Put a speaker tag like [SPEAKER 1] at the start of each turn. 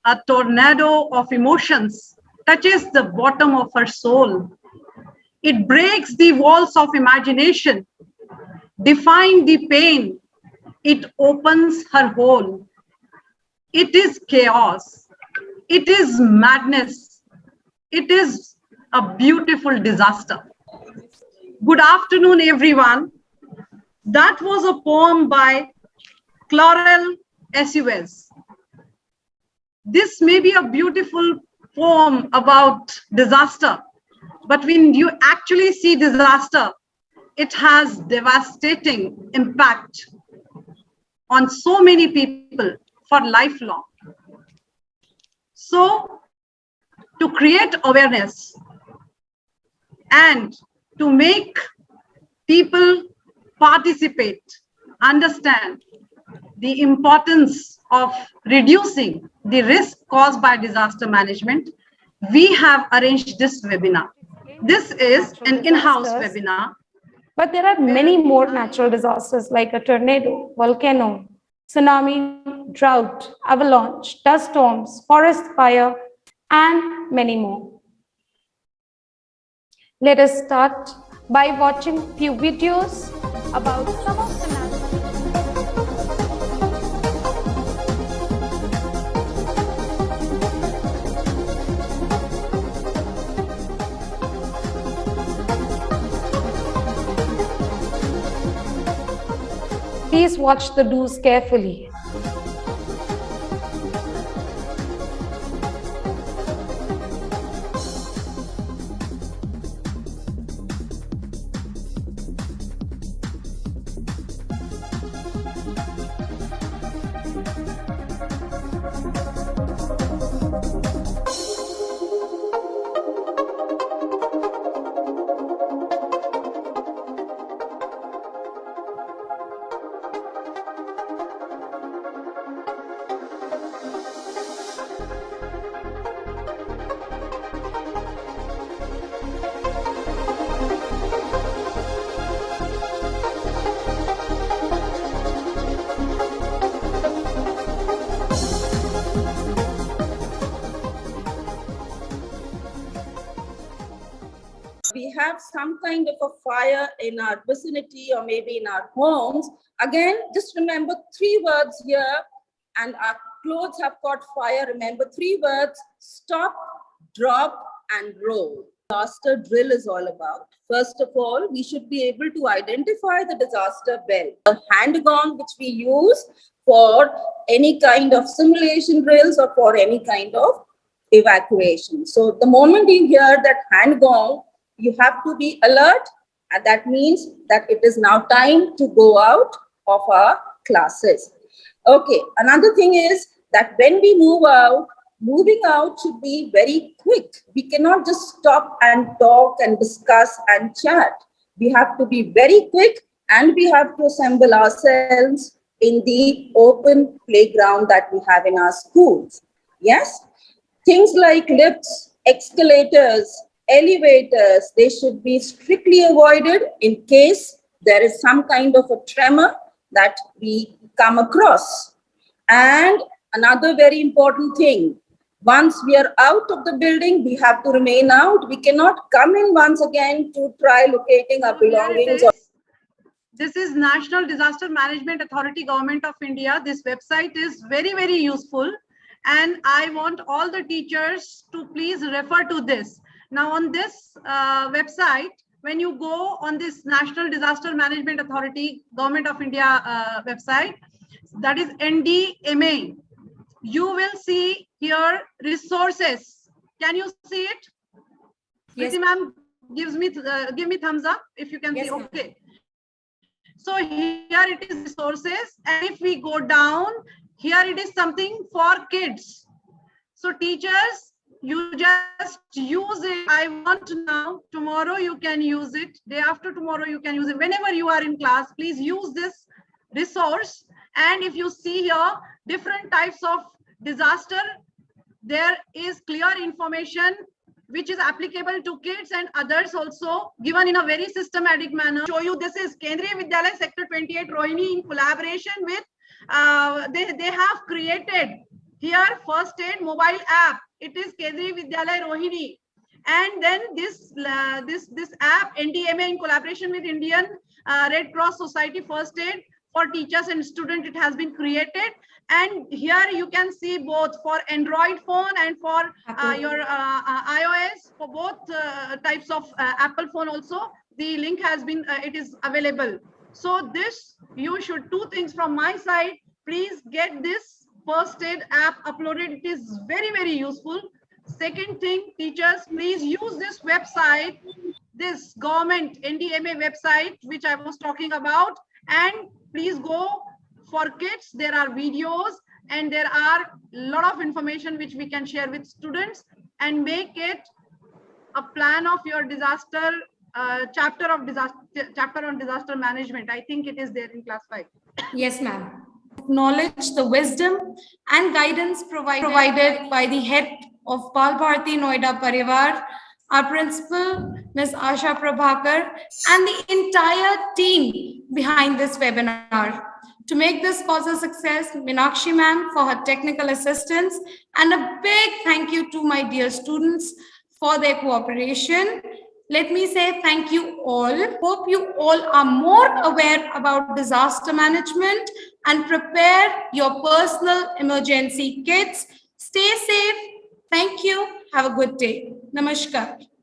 [SPEAKER 1] a tornado of emotions touches the bottom of her soul. It breaks the walls of imagination, defying the pain. It opens her hole. It is chaos. It is madness. It is a beautiful disaster. Good afternoon, everyone. That was a poem by Clorel Essues. This may be a beautiful poem about disaster, but when you actually see disaster, it has devastating impact on so many people for lifelong. So, to create awareness and to make people participate, understand the importance of reducing the risk caused by disaster management, we have arranged this webinar. This is an in-house webinar.
[SPEAKER 2] But there are many more natural disasters like a tornado, volcano, tsunami, drought, avalanche, dust storms, forest fire, and many more. Let us start by watching few videos about some of the natural. Please watch the do's carefully.
[SPEAKER 3] We have some kind of a fire in our vicinity or maybe in our homes. Again, just remember 3 words here, and our clothes have caught fire. Remember 3 words: stop, drop, and roll. Disaster drill is all about. First of all, we should be able to identify the disaster bell. A hand gong which we use for any kind of simulation drills or for any kind of evacuation. So the moment you hear that hand gong, you have to be alert, and that means that it is now time to go out of our classes. Okay, another thing is that when we move out, moving out should be very quick. We cannot just stop and talk and discuss and chat. We have to be very quick, and we have to assemble ourselves in the open playground that we have in our schools. Yes? Things like lifts, escalators, elevators, they should be strictly avoided in case there is some kind of a tremor that we come across. And another very important thing, once we are out of the building, we have to remain out. We cannot come in once again to try locating our belongings.
[SPEAKER 1] This is National Disaster Management Authority, Government of India. This website is very, very useful. And I want all the teachers to please refer to this. Now on this website, when you go on this National Disaster Management Authority, Government of India website, that is NDMA, you will see here resources. Can you see it?
[SPEAKER 2] Yes.
[SPEAKER 1] Ma'am give me thumbs up if you can
[SPEAKER 2] Yes,
[SPEAKER 1] see. Okay. So here it is resources, and if we go down, here it is something for kids. So teachers, you just use it. I want now, tomorrow you can use it, day after tomorrow you can use it. Whenever you are in class, please use this resource. And if you see here different types of disaster, there is clear information which is applicable to kids and others also, given in a very systematic manner. Show you, this is Kendriya Vidyalaya Sector 28 Rohini in collaboration with they have created Here, first aid mobile app. It is Kendriya Vidyalaya Rohini. And then this app, NDMA, in collaboration with Indian Red Cross Society First Aid for teachers and students, it has been created. And here you can see both for Android phone and for your iOS, for both types of Apple phone also. The link has been, it is available. So this, you should, two things from my side. Please get this first aid app uploaded. It is very, very useful. Second thing, teachers, please use this website, this government NDMA website, which I was talking about, and please go for kids. There are videos and there are a lot of information which we can share with students, and make it a plan of your disaster, chapter on disaster management. I think it is there in class 5.
[SPEAKER 2] Yes, ma'am. Acknowledge the wisdom and guidance provided by the head of Bal Bharati Noida Parivar, our principal, Ms. Asha Prabhakar, and the entire team behind this webinar. To make this cause a success, Meenakshi ma'am for her technical assistance, and a big thank you to my dear students for their cooperation. Let me say thank you all. Hope you all are more aware about disaster management and prepare your personal emergency kits. Stay safe. Thank you. Have a good day. Namaskar.